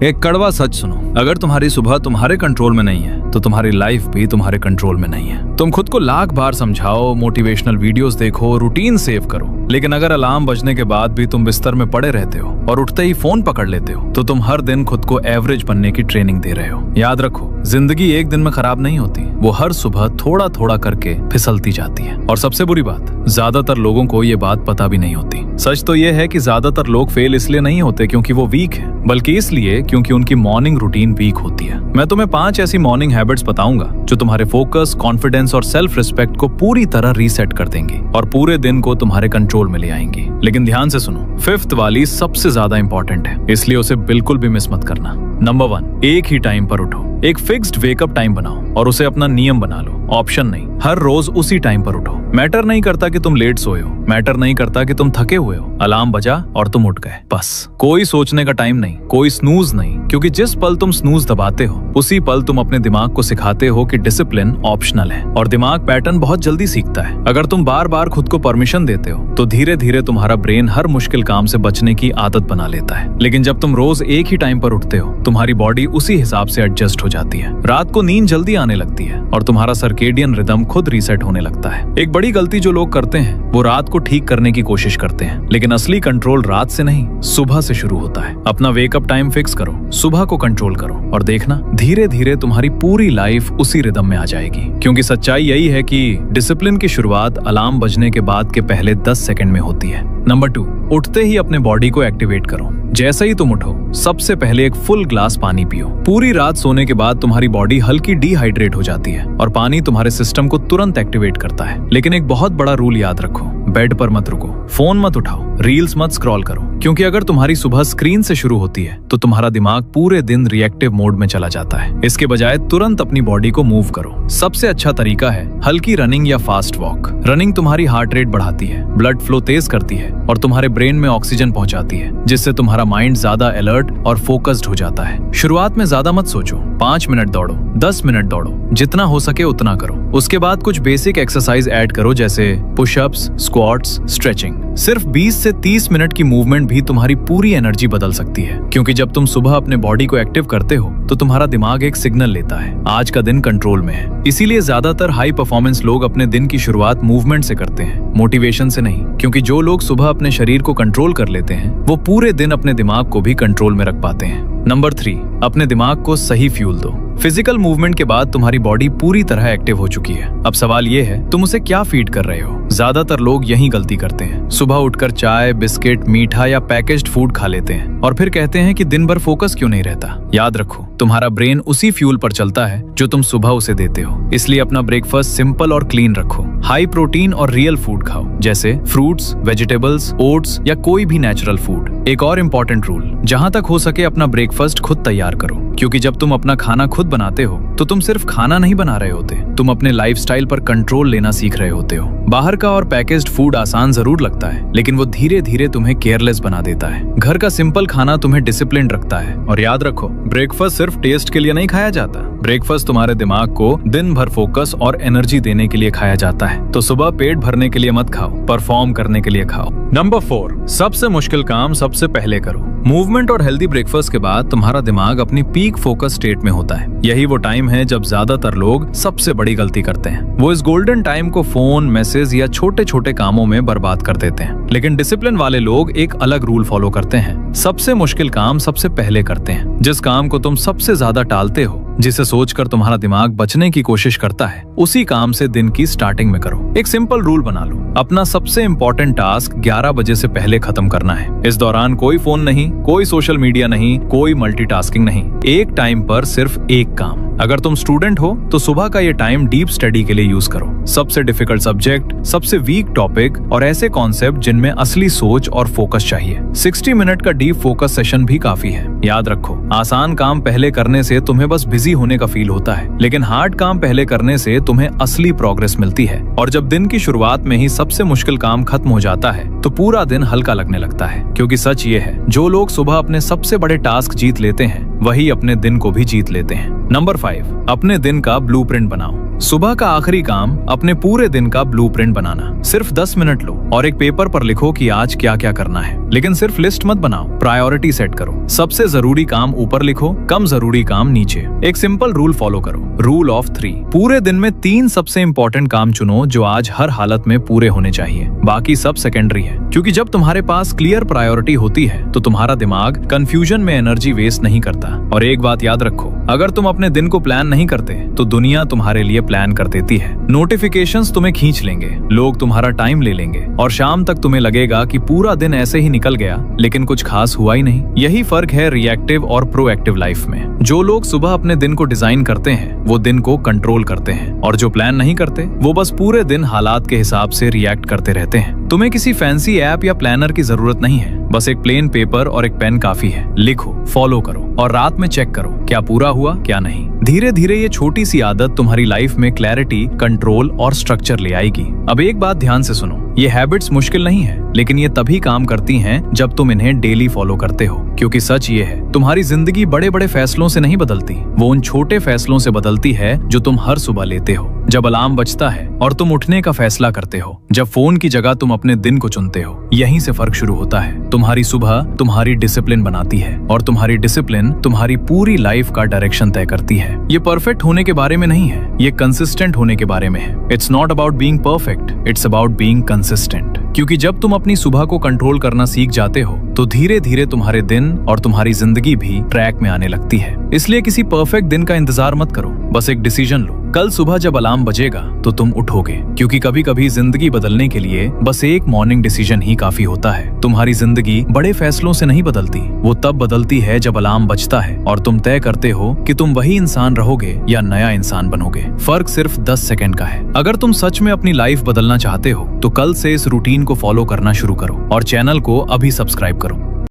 एक कड़वा सच सुनो, अगर तुम्हारी सुबह तुम्हारे कंट्रोल में नहीं है तो तुम्हारी लाइफ भी तुम्हारे कंट्रोल में नहीं है। तुम खुद को लाख बार समझाओ, मोटिवेशनल वीडियोस देखो, रूटीन सेव करो, लेकिन अगर अलार्म बजने के बाद भी तुम बिस्तर में पड़े रहते हो और उठते ही फोन पकड़ लेते हो तो तुम हर दिन खुद को एवरेज बनने की ट्रेनिंग दे रहे हो। याद रखो, जिंदगी एक दिन में खराब नहीं होती, वो हर सुबह थोड़ा थोड़ा करके फिसलती जाती है। और सबसे बुरी बात, ज्यादातर लोगों को ये बात पता भी नहीं होती। सच तो ये है कि ज्यादातर लोग फेल इसलिए नहीं होते क्योंकि वो वीक है, बल्कि इसलिए क्योंकि उनकी मॉर्निंग रूटीन वीक होती है। मैं तुम्हें 5 ऐसी मॉर्निंग हैबिट्स बताऊंगा जो तुम्हारे फोकस, कॉन्फिडेंस और सेल्फ रिस्पेक्ट को पूरी तरह रीसेट कर देंगी और पूरे दिन को तुम्हारे कंट्रोल में ले आएंगी। लेकिन ध्यान से सुनो, 5th वाली सबसे ज्यादा इंपॉर्टेंट है, इसलिए उसे बिल्कुल भी मिस मत करना। नंबर 1, एक ही टाइम पर उठो। एक फिक्स्ड वेकअप टाइम बनाओ और उसे अपना नियम बना लो, ऑप्शन नहीं। हर रोज उसी टाइम पर उठो। मैटर नहीं करता कि तुम लेट सोए हो, मैटर नहीं करता कि तुम थके हुए हो। अलार्म बजा और तुम उठ गए, बस। कोई सोचने का टाइम नहीं, कोई स्नूज नहीं, क्योंकि जिस पल तुम स्नूज दबाते हो उसी पल तुम अपने दिमाग को सिखाते हो कि डिसिप्लिन ऑप्शनल है और दिमाग पैटर्न बहुत जल्दी सीखता है। अगर तुम बार बार खुद को परमिशन देते हो तो धीरे धीरे तुम्हारा ब्रेन हर मुश्किल काम से बचने की आदत बना लेता है। लेकिन जब तुम रोज एक ही टाइम पर उठते हो, तुम्हारी बॉडी उसी हिसाब से एडजस्ट हो जाती है। रात को नींद जल्दी आने लगती है और तुम्हारा सर्केडियन रिदम खुद रीसेट होने लगता है। एक बड़ी गलती जो लोग करते हैं वो रात को ठीक करने की कोशिश करते हैं, लेकिन असली कंट्रोल रात से नहीं, सुबह से शुरू होता है। अपना वेकअप टाइम फिक्स करो, सुबह को कंट्रोल करो और देखना धीरे धीरे तुम्हारी पूरी लाइफ उसी रिदम में आ जाएगी। क्योंकि सच्चाई यही है कि डिसिप्लिन की शुरुआत अलार्म बजने के बाद के पहले 10 सेकंड में होती है। नंबर 2, उठते ही अपने बॉडी को एक्टिवेट करो। जैसे ही तुम उठो, सबसे पहले एक फुल ग्लास पानी पियो। पूरी रात सोने के बाद तुम्हारी बॉडी हल्की डिहाइड्रेट हो जाती है और पानी तुम्हारे सिस्टम को तुरंत एक्टिवेट करता है। लेकिन एक बहुत बड़ा रूल याद रखो, बेड पर मत रुको, फोन मत उठाओ, रील्स मत स्क्रॉल करो, क्योंकि अगर तुम्हारी सुबह स्क्रीन से शुरू होती है तो तुम्हारा दिमाग पूरे दिन रिएक्टिव मोड में चला जाता है। इसके बजाय तुरंत अपनी बॉडी को मूव करो। सबसे अच्छा तरीका है हल्की रनिंग या फास्ट वॉक। रनिंग तुम्हारी हार्ट रेट बढ़ाती है, ब्लड फ्लो तेज करती है और तुम्हारे ब्रेन में ऑक्सीजन पहुंचाती है, जिससे तुम्हारा माइंड ज्यादा अलर्ट और फोकस्ड हो जाता है। शुरुआत में ज्यादा मत सोचो, 5 मिनट दौड़ो, 10 मिनट दौड़ो, जितना हो सके उतना करो। उसके बाद कुछ बेसिक एक्सरसाइज ऐड करो, जैसे पुशअप्स, स्क्वाट्स, स्ट्रेचिंग। सिर्फ 20 से 30 मिनट की मूवमेंट भी तुम्हारी पूरी एनर्जी बदल सकती है, क्योंकि जब तुम सुबह अपने बॉडी को एक्टिव करते हो तो तुम्हारा दिमाग एक सिग्नल लेता है, आज का दिन कंट्रोल में है। इसीलिए ज्यादातर हाई परफॉर्मेंस लोग अपने दिन की शुरुआत मूवमेंट से करते हैं, मोटिवेशन से नहीं। क्योंकि जो लोग सुबह अपने शरीर को कंट्रोल कर लेते हैं वो पूरे दिन अपने दिमाग को भी कंट्रोल में रख पाते हैं। नंबर 3, अपने दिमाग को सही फ्यूल दो। फिजिकल मूवमेंट के बाद तुम्हारी बॉडी पूरी तरह एक्टिव हो चुकी है। अब सवाल ये है, तुम उसे क्या फीड कर रहे हो? ज्यादातर लोग यही गलती करते हैं। सुबह उठकर चाय, बिस्किट, मीठा या पैकेज्ड फूड खा लेते हैं और फिर कहते हैं कि दिन भर फोकस क्यों नहीं रहता। याद रखो, तुम्हारा ब्रेन उसी फ्यूल पर चलता है जो तुम सुबह उसे देते हो। इसलिए अपना ब्रेकफास्ट सिंपल और क्लीन रखो। हाई प्रोटीन और रियल फूड खाओ, जैसे फ्रूट्स, वेजिटेबल्स, ओट्स या कोई भी नेचुरल फूड। एक और इम्पोर्टेंट रूल, जहां तक हो सके अपना ब्रेकफास्ट खुद तैयार करो, क्योंकि जब तुम अपना खाना खुद बनाते हो तो तुम सिर्फ खाना नहीं बना रहे होते, तुम अपने लाइफस्टाइल पर कंट्रोल लेना सीख रहे होते हो। बाहर का और पैकेज्ड फूड आसान जरूर लगता है, लेकिन वो धीरे धीरे तुम्हें केयरलेस बना देता है। घर का सिंपल खाना तुम्हें डिसिप्लिन रखता है। और याद रखो, ब्रेकफास्ट सिर्फ टेस्ट के लिए नहीं खाया जाता, ब्रेकफास्ट तुम्हारे दिमाग को दिन भर फोकस और एनर्जी देने के लिए खाया जाता है। तो सुबह पेट भरने के लिए मत खाओ, परफॉर्म करने के लिए खाओ। नंबर 4, सबसे मुश्किल काम सबसे पहले करो। मूवमेंट और हेल्दी ब्रेकफास्ट के बाद तुम्हारा दिमाग अपनी पीक फोकस स्टेट में होता है। यही वो टाइम है जब ज्यादातर लोग सबसे बड़ी गलती करते हैं। वो इस गोल्डन टाइम को फोन, मैसेज या छोटे छोटे कामों में बर्बाद कर देते हैं। लेकिन डिसिप्लिन वाले लोग एक अलग रूल फॉलो करते हैं, सबसे मुश्किल काम सबसे पहले करते हैं। जिस काम को तुम सबसे ज्यादा टालते हो, जिसे सोचकर तुम्हारा दिमाग बचने की कोशिश करता है, उसी काम से दिन की स्टार्टिंग में करो। एक सिंपल रूल बना लो, अपना सबसे इंपॉर्टेंट टास्क 11 बजे से पहले खत्म करना है। इस दौरान कोई फोन नहीं, कोई सोशल मीडिया नहीं, कोई मल्टीटास्किंग नहीं, एक टाइम पर सिर्फ एक काम। अगर तुम स्टूडेंट हो तो सुबह का ये टाइम डीप स्टडी के लिए यूज करो। सबसे डिफिकल्ट सब्जेक्ट, सबसे वीक टॉपिक और ऐसे कॉन्सेप्ट जिनमें असली सोच और फोकस चाहिए। 60 मिनट का डीप फोकस सेशन भी काफी है। याद रखो, आसान काम पहले करने से तुम्हें बस बिजी होने का फील होता है, लेकिन हार्ड काम पहले करने से तुम्हें असली प्रोग्रेस मिलती है। और जब दिन की शुरुआत में ही सबसे मुश्किल काम खत्म हो जाता है तो पूरा दिन हल्का लगने लगता है। क्योंकि सच ये है, जो लोग सुबह अपने सबसे बड़े टास्क जीत लेते हैं वही अपने दिन को भी जीत लेते हैं। नंबर 5, अपने दिन का ब्लूप्रिंट बनाओ। सुबह का आखिरी काम अपने पूरे दिन का ब्लूप्रिंट बनाना। सिर्फ 10 मिनट लो और एक पेपर पर लिखो कि आज क्या क्या करना है, लेकिन सिर्फ लिस्ट मत बनाओ, प्रायोरिटी सेट करो। सबसे जरूरी काम ऊपर लिखो, कम जरूरी काम नीचे। एक सिंपल रूल फॉलो करो, रूल ऑफ 3। पूरे दिन में 3 सबसे इंपॉर्टेंट काम चुनो जो आज हर हालत में पूरे होने चाहिए, बाकी सब सेकेंडरी है। क्योंकि जब तुम्हारे पास क्लियर प्रायोरिटी होती है तो तुम्हारा दिमाग कंफ्यूजन में एनर्जी वेस्ट नहीं करता। और एक बात याद रखो, अगर तुम अपने दिन को प्लान नहीं करते तो दुनिया तुम्हारे लिए प्लान कर देती है। नोटिफिकेशंस तुम्हें खींच लेंगे, लोग तुम्हारा टाइम ले लेंगे और शाम तक तुम्हें लगेगा कि पूरा दिन ऐसे ही निकल गया लेकिन कुछ खास हुआ ही नहीं। यही फर्क है रिएक्टिव और प्रोएक्टिव लाइफ में। जो लोग सुबह अपने दिन को डिजाइन करते हैं वो दिन को कंट्रोल करते हैं, और जो प्लान नहीं करते वो बस पूरे दिन हालात के हिसाब से रिएक्ट करते रहते हैं। तुम्हें किसी फैंसी ऐप या प्लानर की जरूरत नहीं है, बस एक प्लेन पेपर और एक पेन काफी है। लिखो, फॉलो करो और रात में चेक करो क्या पूरा हुआ क्या नहीं। धीरे धीरे ये छोटी सी आदत तुम्हारी लाइफ में क्लैरिटी, कंट्रोल और स्ट्रक्चर ले आएगी। अब एक बात ध्यान से सुनो, ये हैबिट्स मुश्किल नहीं है, लेकिन ये तभी काम करती हैं जब तुम इन्हें डेली फॉलो करते हो। क्योंकि सच ये है, तुम्हारी जिंदगी बड़े बड़े फैसलों से नहीं बदलती, वो उन छोटे फैसलों से बदलती है जो तुम हर सुबह लेते हो। जब अलार्म बजता है और तुम उठने का फैसला करते हो, जब फोन की जगह तुम अपने दिन को चुनते हो, यहीं से फर्क शुरू होता है। तुम्हारी सुबह तुम्हारी डिसिप्लिन बनाती है और तुम्हारी डिसिप्लिन तुम्हारी पूरी लाइफ का डायरेक्शन तय करती है। ये परफेक्ट होने के बारे में नहीं है, ये कंसिस्टेंट होने के बारे में है। It's not about being perfect, it's about being consistent. क्योंकि जब तुम अपनी सुबह को कंट्रोल करना सीख जाते हो तो धीरे धीरे तुम्हारे दिन और तुम्हारी जिंदगी भी ट्रैक में आने लगती है। इसलिए किसी परफेक्ट दिन का इंतजार मत करो, बस एक डिसीजन लो। कल सुबह जब अलार्म बजेगा तो तुम उठोगे, क्योंकि कभी कभी जिंदगी बदलने के लिए बस एक मॉर्निंग डिसीजन ही काफी होता है। तुम्हारी जिंदगी बड़े फैसलों से नहीं बदलती, वो तब बदलती है जब अलार्म बजता है और तुम तय करते हो कि तुम वही इंसान रहोगे या नया इंसान बनोगे। फर्क सिर्फ 10 सेकंड का है। अगर तुम सच में अपनी लाइफ बदलना चाहते हो तो कल से इस रूटीन को फॉलो करना शुरू करो और चैनल को अभी सब्सक्राइब करो।